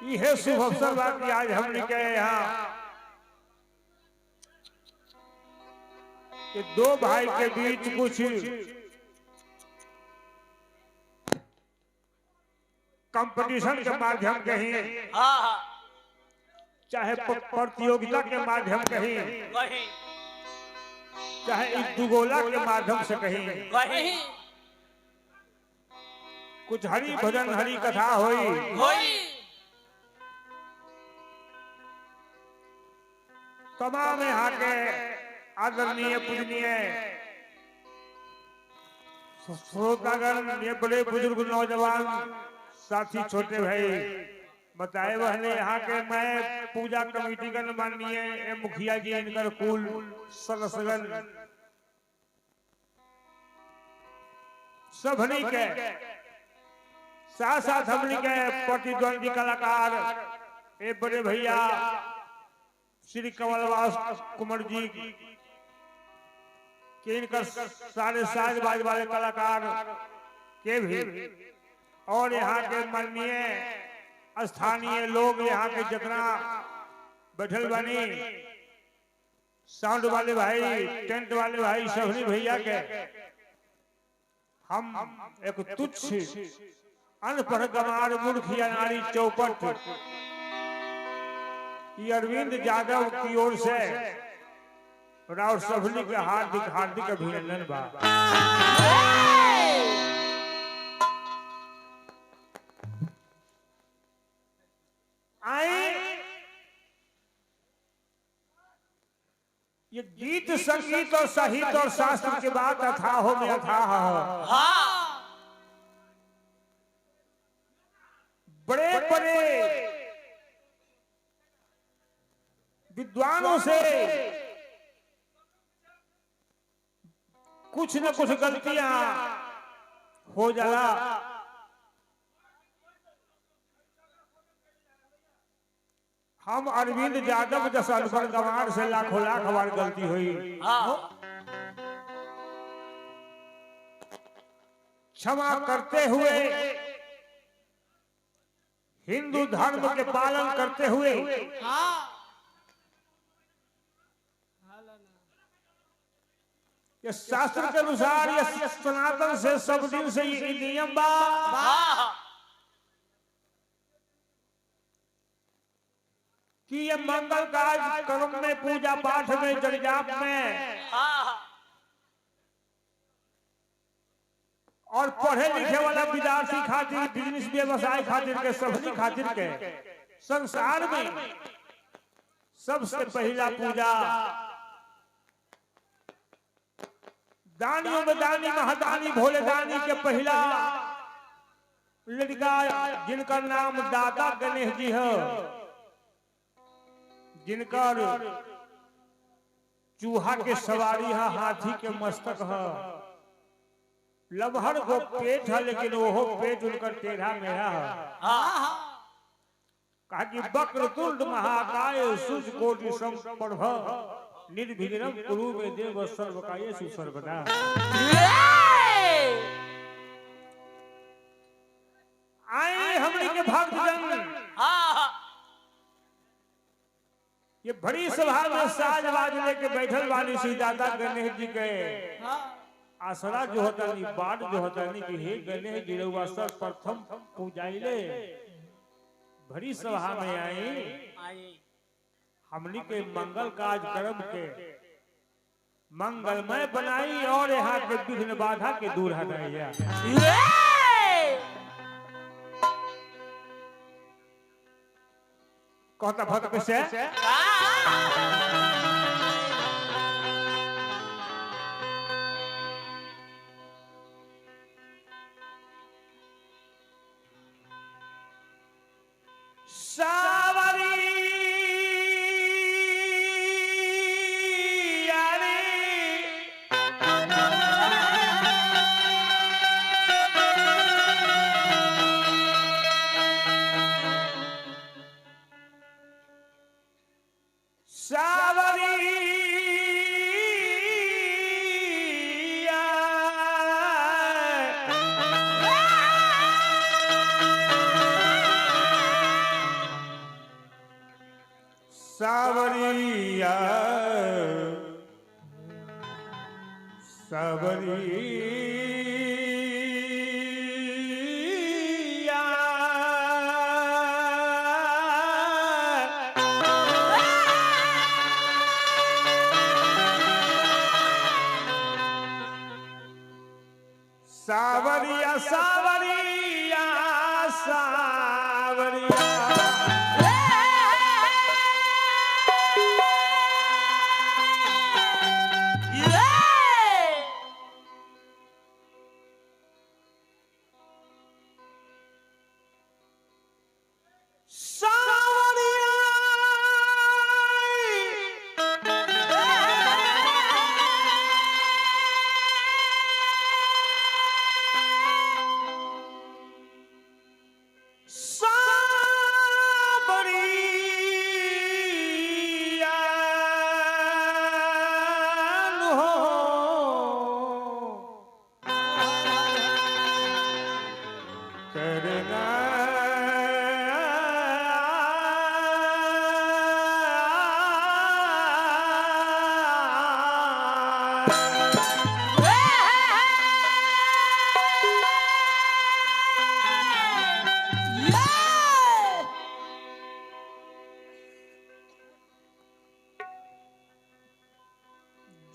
यह शुभ अवसर बा कि आज हमने के यहाँ कि दो भाई के बीच कुछ कंपटीशन के माध्यम कहीं, चाहे प्रतियोगिता के माध्यम कहीं, चाहे इस दुगोला के माध्यम से कहीं कुछ हरि भजन हरि कथा होई। तमाम यहाँ के आदरणीय पूजनीय श्रोतागण, ये बड़े बुजुर्ग नौजवान साथी छोटे भाई बताए बहने यहाँ के मैं पूजा कमेटी का माननीय मुखिया जी इनकर कुल सदस्यगण सबनी के साथ साथ हमनी के प्रतिद्वंदी कलाकार ए बड़े भैया श्री कमलवास कुमार जी के इनकर सारे साजबाज वाले कलाकार के भी और यहाँ के माननीय स्थानीय लोग यहाँ के जितना बैठल बनी साउंड वाले भाई, टेंट वाले भाई, सबनी भैया के हम एक तुच्छ अनपढ़ गंवार मूर्खिया नारी चौपट अरविंद यादव की ओर से राउर सबनी के हार्दिक हार्दिक अभिनंदन बा। ये गीत संगीत और साहित्य और शास्त्र के बात अथाह में अथाह बड़े बड़े विद्वानों से कुछ न कुछ गलतियां हो जाला। हम अरविंद यादव जैसा अनपढ़ गंवार से लाखों लाख बार गलती हुई, क्षमा करते हुए हिंदू धर्म के पालन करते हुए ये शास्त्र के अनुसार ये सनातन से सब दिन से ये नियम बा कि ये मंगल कार्य कर्म में, पूजा पाठ में, जगजाप में और पढ़े लिखे वाला विद्यार्थी खातिर, बिजनेस व्यवसाय खातिर के, सबनी खातिर के संसार में सबसे पहला पूजा दानियों में दानी महादानी भोले दानी के पहला लड़का जिनका नाम दादा गणेश जी है, जिनकर चूहा के सवारी है, हाथी के मस्तक है, लमहर को पेट है लेकिन वो पेट उनका टेढ़ा मेढ़ा है। कहा कि वक्रतुंड महाकाय सूर्यकोटि समप्रभ निर्विघ्नं कुरु मे देव सर्वकार्येषु सर्वदा। आए हमने के भक्तजन ये बड़ी सभा में साज बाज लेके बैठल वाली श्री दादा गणेश जी के आसरा जो होता नहीं, बाट जो होता नहीं कि हे गणेश जी रउआ सर्वप्रथम पूजाइले बड़ी सभा में आई, हमनी के मंगल कार्यक्रम के मंगलमय बनाई और यहाँ के विघ्न बाधा के दूर हटाइया। कहता भक्त से सावरी सावरिया सावरिया सावरिया सावरिया सावरिया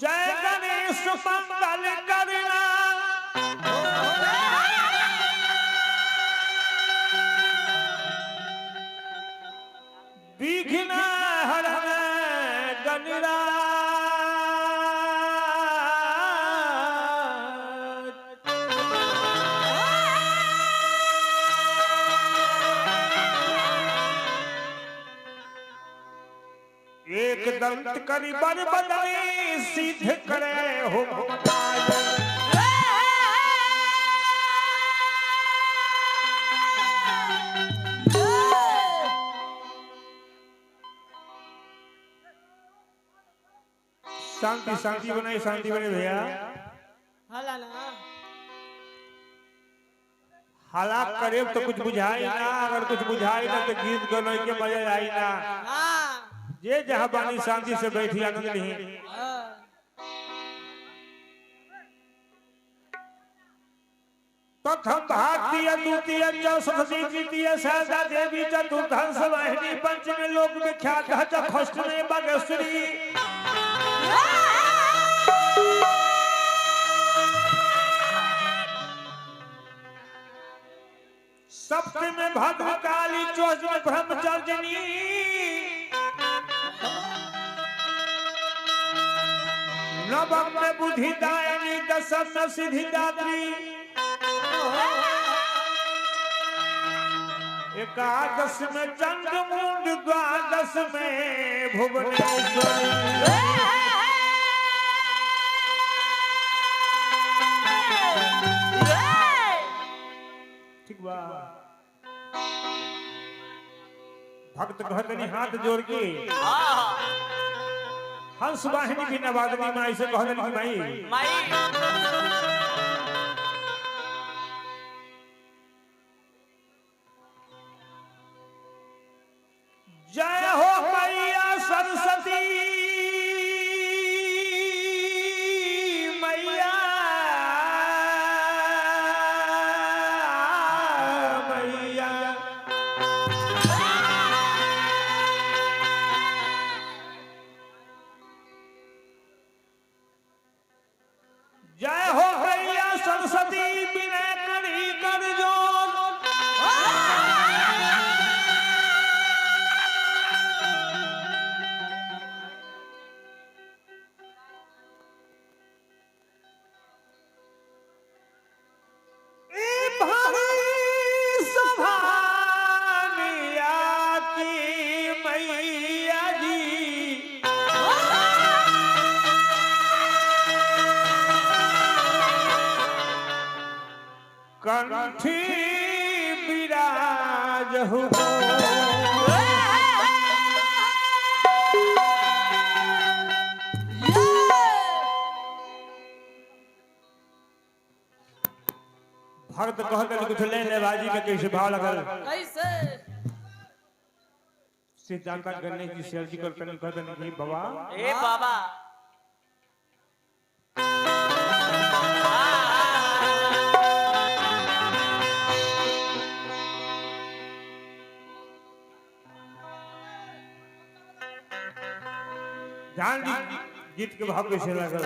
जय गणेश मंगल करना विघ्न हरण गणराज एक दंत करी बर बदली सिद्ध करे हो शांति शांति बनाई शांति बने भैया हालात करे तो कुछ बुझाई ना अगर कुछ बुझाई ना तो गीत गनोई के मजा आई ना ये जहाँ बानी शांति से बैठी आनंद नहीं प्रथम भारतीय द्वितीय चौसठी तृतीय शारदा देवी चतुर्थंश वाहिनी पंचमी लोक विख्यात खष्टमी बागेश्वरी सप्तमी में भद्रकाली चौथ में ब्रह्मचारिणी नवम में बुद्धिदायिनी दशम में सिद्धिदात्री एकादश में चंद्रमुंड द्वादश में भुवनेश्वरी ठीक बा भक्त कहतनी हाथ जोड़ के हंस वाहिनी की नवादनी माई से कहतनी माई जय हो मैया सरस्वती मैया मैया जय हो मैया सरस्वती विनय करी कर जोर कंठी विराज हो भक्त कहते कुछ ले बाजी के कैसे भाव लगल कैसे सिद्धांता गणेश जी सर्जी करते नहीं कहते नहीं बाबा ए बाबा जान जी गीत के भाव कैसे लगल